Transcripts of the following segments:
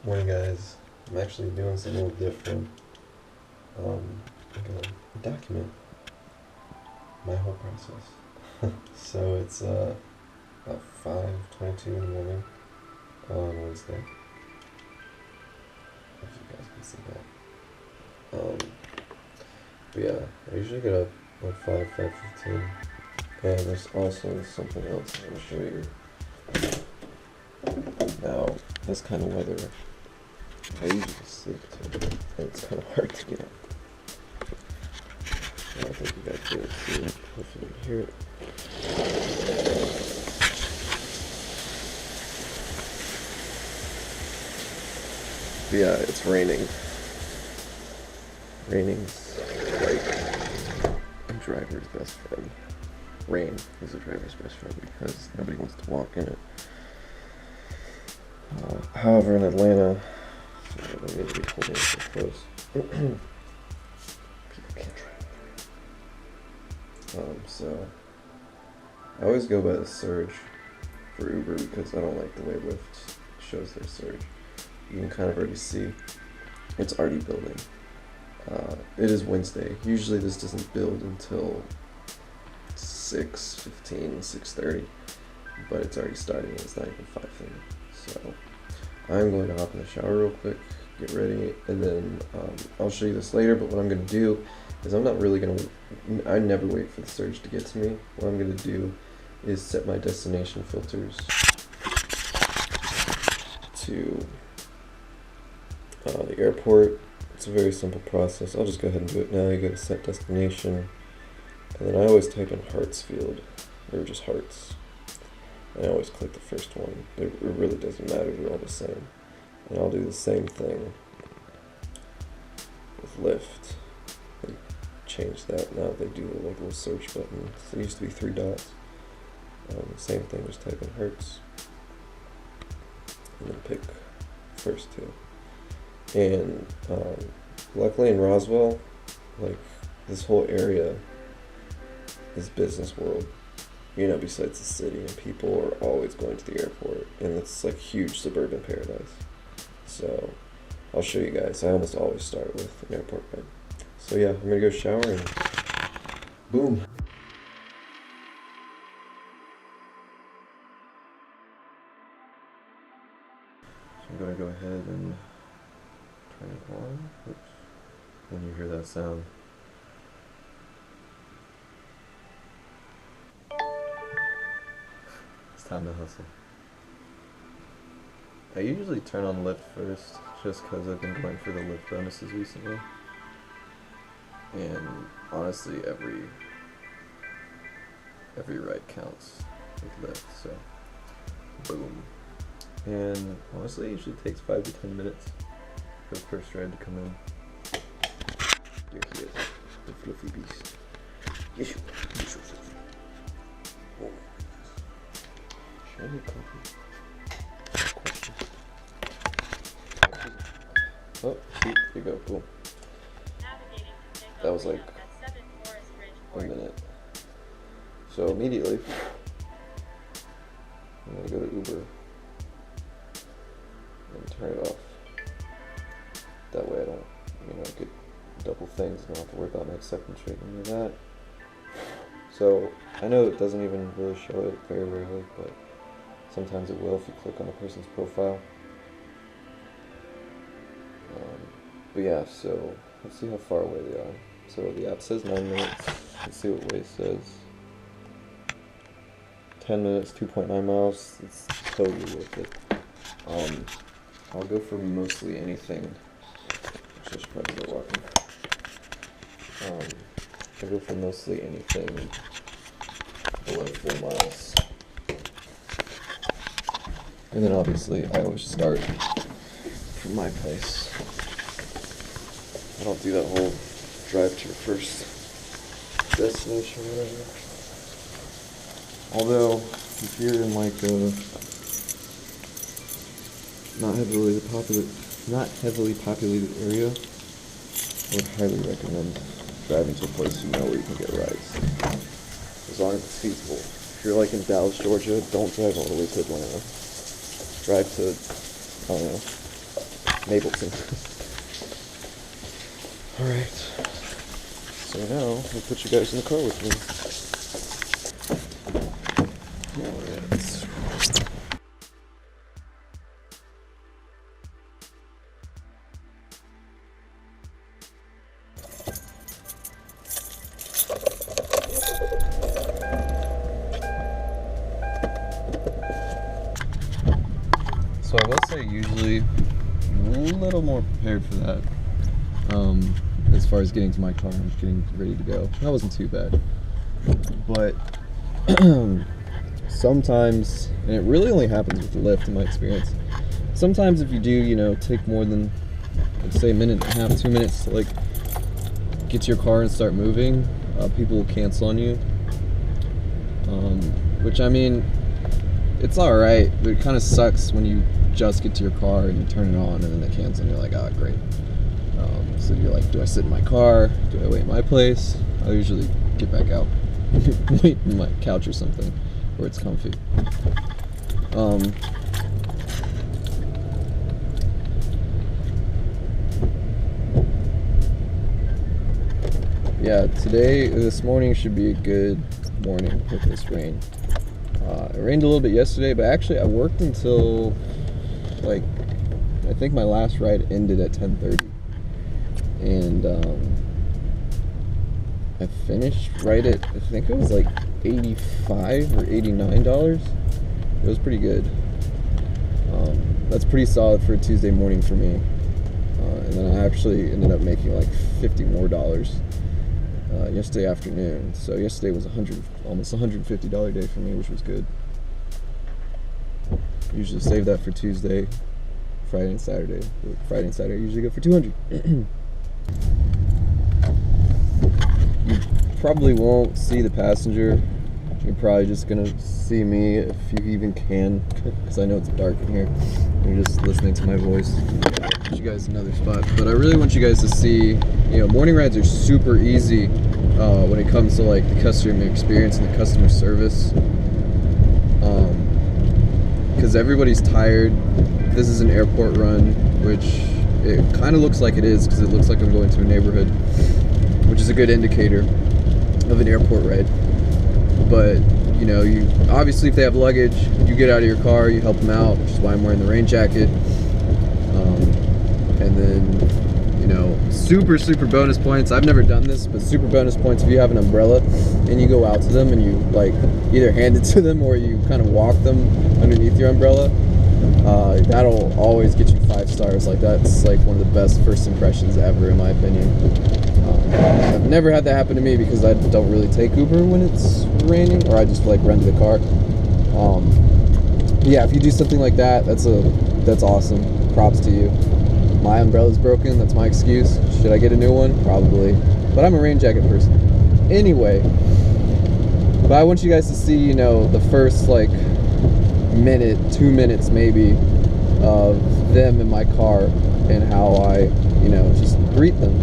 Morning, guys. I'm actually doing something a little different. I'm gonna document my whole process. So it's about 5:22 in the morning on Wednesday. If you guys can see that. But yeah, I usually get up like 5:15. And there's also something else I'm gonna show you. Now, this kind of weather, I usually sleep too, and it's kind of hard to get up. I think you guys can see it. Hopefully you can hear it. But yeah, it's raining. Raining's like a driver's best friend. Rain is a driver's best friend because nobody wants to walk in it. However, in Atlanta, I don't need to be holding it so close. People can't drive. So I always go by the surge for Uber because I don't like the way Lyft shows their surge. You can kind of already see it's already building. It is Wednesday. Usually this doesn't build until 6:15, 6:30, but it's already starting and it's not even 5:30. So I'm going to hop in the shower real quick, get ready, and then I'll show you this later, but what I'm going to do is I'm not really going to, I never wait for the surge to get to me. What I'm going to do is set my destination filters to the airport. It's a very simple process. I'll just go ahead and do it now. You go to set destination, and then I always type in Hartsfield, or just Hearts. And I always click the first one. It really doesn't matter, they're all the same. And I'll do the same thing with Lyft. They changed that now. They do like a little search button. So it used to be 3 dots. Same thing, just type in Hertz. And then pick first 2. And luckily in Roswell, like this whole area is business world. You know, besides the city, and people are always going to the airport, and it's like huge suburban paradise. So I'll show you guys. I almost always start with an airport ride. So yeah, I'm gonna go shower and boom. So I'm gonna go ahead and turn it on. Oops. When you hear that sound. It's time to hustle. I usually turn on Lyft first, just because I've been going for the Lyft bonuses recently. And honestly, every ride counts with Lyft, so boom. And honestly, it usually takes 5 to 10 minutes for the first ride to come in. Here he is, the fluffy beast. Yes, oh. Shiny copy. Oh, see, there you go, boom. That was like a minute. So immediately, I'm gonna go to Uber and turn it off. That way I don't, get double things and I don't have to worry about my acceptance rate and any of that. So I know it doesn't even really show it very rarely, but sometimes it will if you click on a person's profile. But yeah, so let's see how far away they are. So the app says 9 minutes. Let's see what Waze says. 10 minutes, 2.9 miles. It's totally worth it. I'll go for mostly anything. Actually, I should probably go walking. I'll go for mostly anything below 4 miles. And then obviously I always start from my place. I don't do that whole drive to your first destination or whatever. Although, if you're in like a not heavily populated area, I would highly recommend driving to a place you know where you can get rides. As long as it's feasible. If you're like in Dallas, Georgia, don't drive all the way to Atlanta. Drive to, I don't know, Mapleton. Alright. So now, I'll put you guys in the car with me. Alright. So I will say usually a little more prepared for that. As far as getting to my car and getting ready to go. That wasn't too bad. But sometimes, and it really only happens with the Lyft in my experience, sometimes if you do, take more than, let's say, a minute and a half, 2 minutes to like get to your car and start moving, people will cancel on you. Which, I mean, it's alright, but it kind of sucks when you just get to your car and you turn it on and then they cancel and you're like, ah, great. So you're like, do I sit in my car? Do I wait in my place? I'll usually get back out, wait in my couch or something where it's comfy. Yeah, this morning should be a good morning with this rain. It rained a little bit yesterday, but actually I worked until, like, I think my last ride ended at 10:30. And I finished right at, I think it was like $85 or $89. It was pretty good. That's pretty solid for a Tuesday morning for me. And then I actually ended up making like $50 more yesterday afternoon. So yesterday was almost $150 day for me, which was good. Usually save that for Tuesday, Friday and Saturday. Friday and Saturday I usually go for $200. You probably won't see the passenger. You're probably just gonna see me if you even can, because I know it's dark in here. You're just listening to my voice. Put you guys in another spot. But I really want you guys to see, morning rides are super easy when it comes to like the customer experience and the customer service. Because everybody's tired. This is an airport run, which it kind of looks like it is, because it looks like I'm going to a neighborhood, which is a good indicator of an airport ride. But you obviously, if they have luggage, you get out of your car, you help them out, which is why I'm wearing the rain jacket. And then super bonus points. I've never done this, but super bonus points if you have an umbrella and you go out to them and you like either hand it to them or you kind of walk them underneath your umbrella. That'll always get you 5 stars. Like, that's like one of the best first impressions ever, in my opinion. I've never had that happen to me because I don't really take Uber when it's raining, or I just like rent the car. Yeah, if you do something like that, that's awesome. Props to you. My umbrella's broken. That's my excuse. Should I get a new one? Probably. But I'm a rain jacket person. Anyway, but I want you guys to see, the first like minute, 2 minutes maybe, of them in my car and how I, just greet them.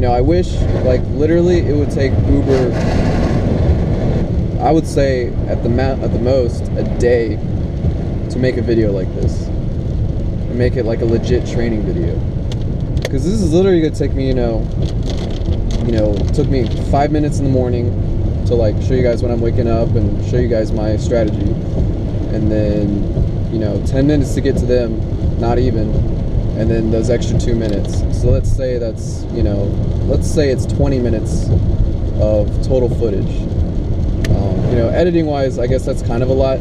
I wish, like, literally it would take Uber, I would say at the most a day to make a video like this and make it like a legit training video, because this is literally gonna take me, it took me 5 minutes in the morning to like show you guys when I'm waking up and show you guys my strategy, and then 10 minutes to get to them, not even, and then those extra 2 minutes. So let's say that's, let's say it's 20 minutes of total footage. Editing wise, I guess that's kind of a lot,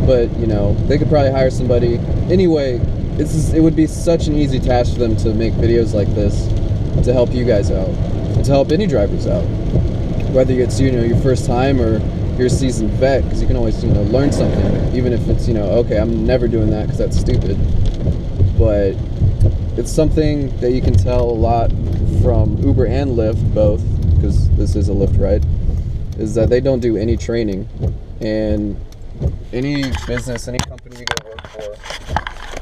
but they could probably hire somebody. Anyway, it would be such an easy task for them to make videos like this to help you guys out and to help any drivers out, whether it's your first time or you're a seasoned vet, because you can always learn something, even if it's okay, I'm never doing that because that's stupid. But it's something that you can tell a lot from Uber and Lyft, both, because this is a Lyft ride, is that they don't do any training. And any business, any company you go work for,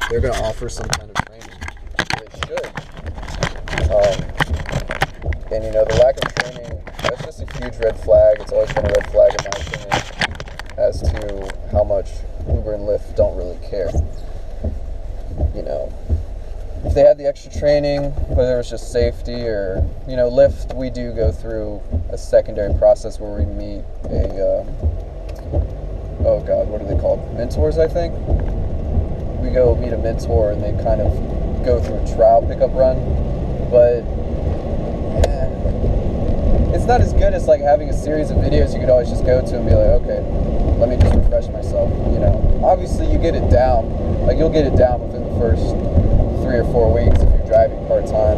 they're going to offer some kind of training. They should. And the lack of training, that's just a huge red flag. It's always been a red flag in my opinion as to how much Uber and Lyft don't really care. they had the extra training, whether it was just safety or, Lyft, we do go through a secondary process where we meet oh God, what are they called? Mentors, I think? We go meet a mentor and they kind of go through a trial pickup run. But it's not as good as like having a series of videos you could always just go to and be like, okay, let me just refresh myself. Obviously you get it down. Like you'll get it down within the first 3 or 4 weeks if you're driving part-time,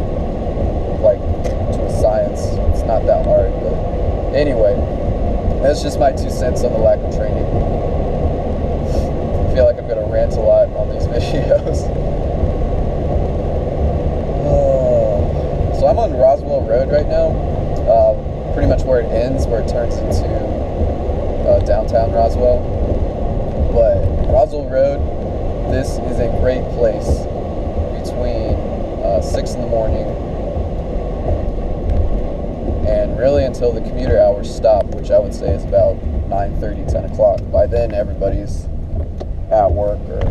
like to a science. It's not that hard, but anyway, that's just my 2 cents on the lack of training. I feel like I'm gonna rant a lot on these videos. So I'm on Roswell Road right now, pretty much where it ends, where it turns into downtown Roswell. But Roswell Road, this is a great place between 6 in the morning and really until the commuter hours stop, which I would say is about 9:30, 10 o'clock. By then everybody's at work or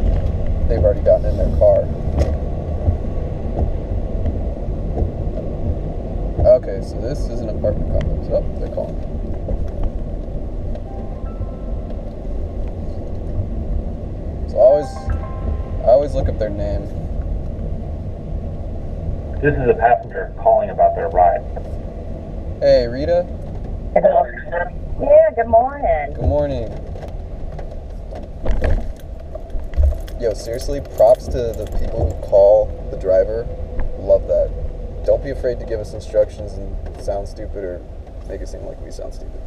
they've already gotten in their car. Okay, so this is an apartment complex. Oh, they're calling me. So I always look up their name. This is a passenger calling about their ride. Hey, Rita? Yeah, good morning. Good morning. Yo, seriously, props to the people who call the driver. Love that. Don't be afraid to give us instructions and sound stupid or make it seem like we sound stupid.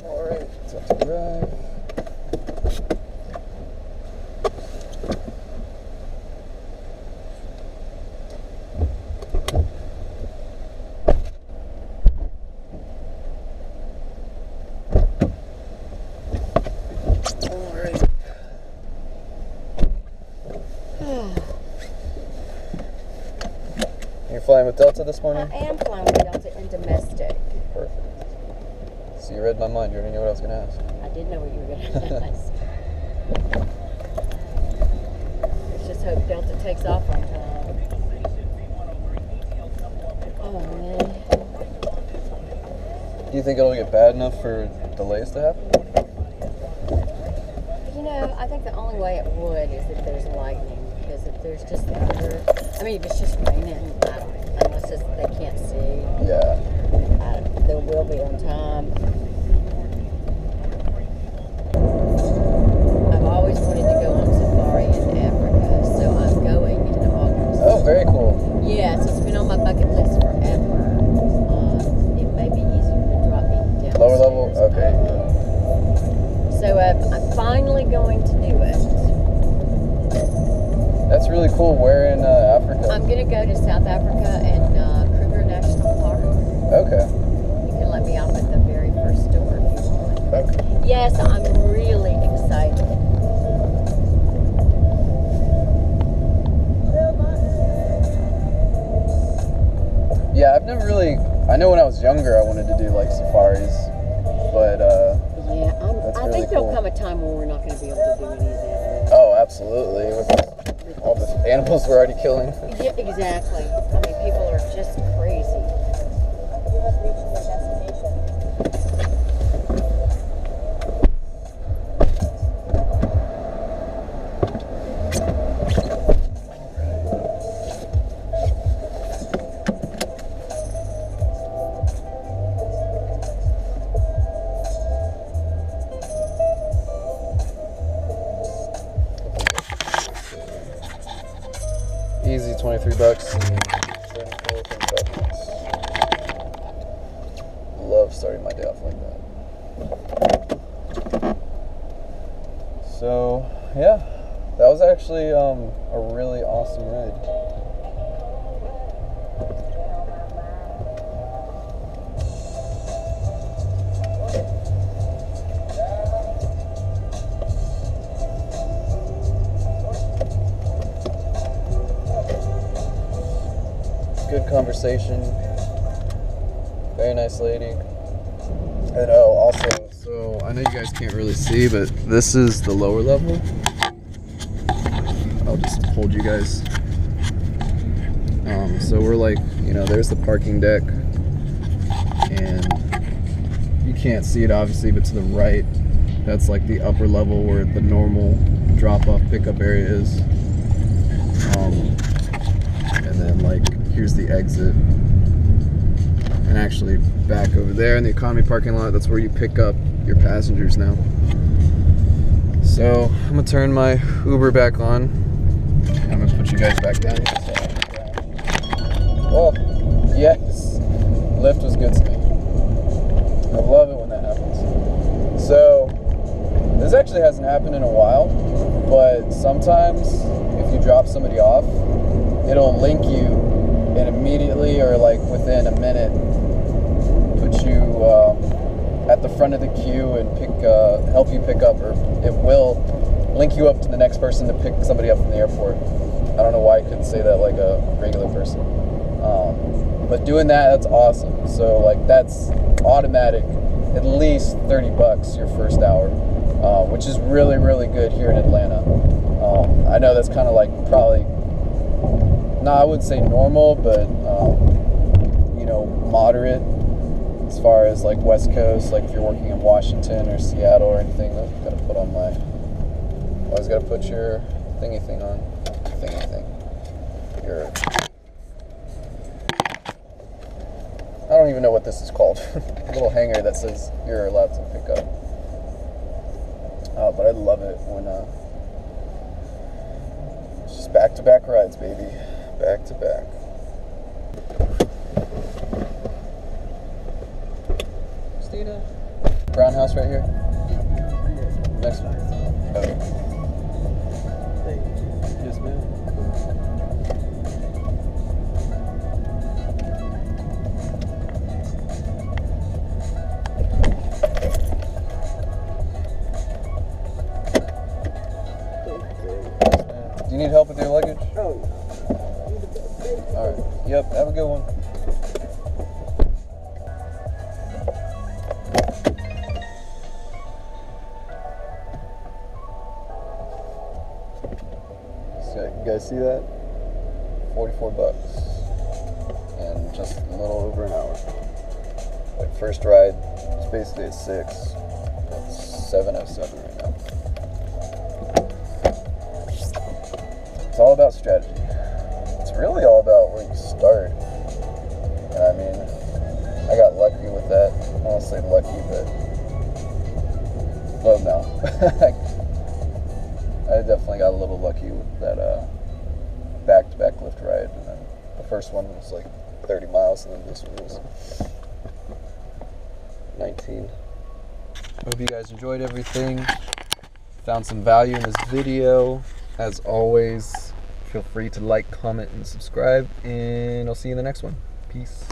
Alright, time to drive. You're flying with Delta this morning? I am flying with Delta in domestic. Perfect. So you read my mind. You already knew what I was going to ask. I did know what you were going to ask. Let's just hope Delta takes off on time. Oh, man. Do you think it'll get bad enough for delays to happen? I think the only way it would is if there's lightning. Because if there's just thunder, if it's just raining, unless they can't see. Yeah. They will be on time. I've always wanted to go on safari in Africa, so I'm going in August. Oh, very cool. Yes, it's been on my bucket list forever. It may be easier to drop me down. Lower level? Okay. So I'm finally going to do it. That's really cool. Where in Africa? I'm going to go to South Africa and Kruger National Park. Okay. You can let me off at the very first door if you want. Okay. Yes, I'm really excited. Yeah, I've never really... I know when I was younger I wanted to do like safaris, but Yeah, that's I really think there'll cool. come a time when we're not going to be able to do any of that. Oh, absolutely. With all the animals we're already killing. Yeah, exactly. People are just crazy. You have reached your destination. Easy, $23 and 74 bucks. Love starting my day off like that. So, yeah, that was actually a really awesome ride. Good conversation. Very nice lady. And also, so I know you guys can't really see, but this is the lower level. I'll just hold you guys. So we're like, you know, there's the parking deck, and you can't see it obviously, but to the right, that's like the upper level where the normal drop-off pickup area is. And then like here's the exit, and actually back over there in the economy parking lot, that's where you pick up your passengers now. So I'm gonna turn my Uber back on. I'm gonna put you guys back down here. Oh, yes, Lyft was good to me. I love it when that happens. So this actually hasn't happened in a while, but sometimes if you drop somebody off, it'll link you and immediately, or like within a minute, put you at the front of the queue and help you pick up, or it will link you up to the next person to pick somebody up from the airport. I don't know why I couldn't say that like a regular person. But doing that's awesome. So like that's automatic, at least $30 your first hour, which is really, really good here in Atlanta. I know that's kind of like probably, I wouldn't say normal, but you know, moderate as far as like West Coast. Like if you're working in Washington or Seattle or anything, I've got to put on my, always got to put your thingy thing on, your, I don't even know what this is called. A little hanger that says you're allowed to pick up. But I love it when it's just back-to-back rides, baby. Back-to-back. Christina? Brown house right here? Next one. Okay. Yes, ma'am. Do you need help with your luggage? Oh. Alright. Yep, have a good one. So, you guys see that? $44. And just a little over an hour. Like first ride, it's basically at 6. It's 7:07 right now. It's all about strategy. It's really all about where you start. And I mean, I got lucky with that. I won't say lucky, but well, no. I definitely got a little lucky with that back-to-back Lyft ride. And then the first one was like 30 miles, and then this one was 19. Hope you guys enjoyed everything. Found some value in this video. As always, feel free to like, comment, and subscribe, and I'll see you in the next one. Peace.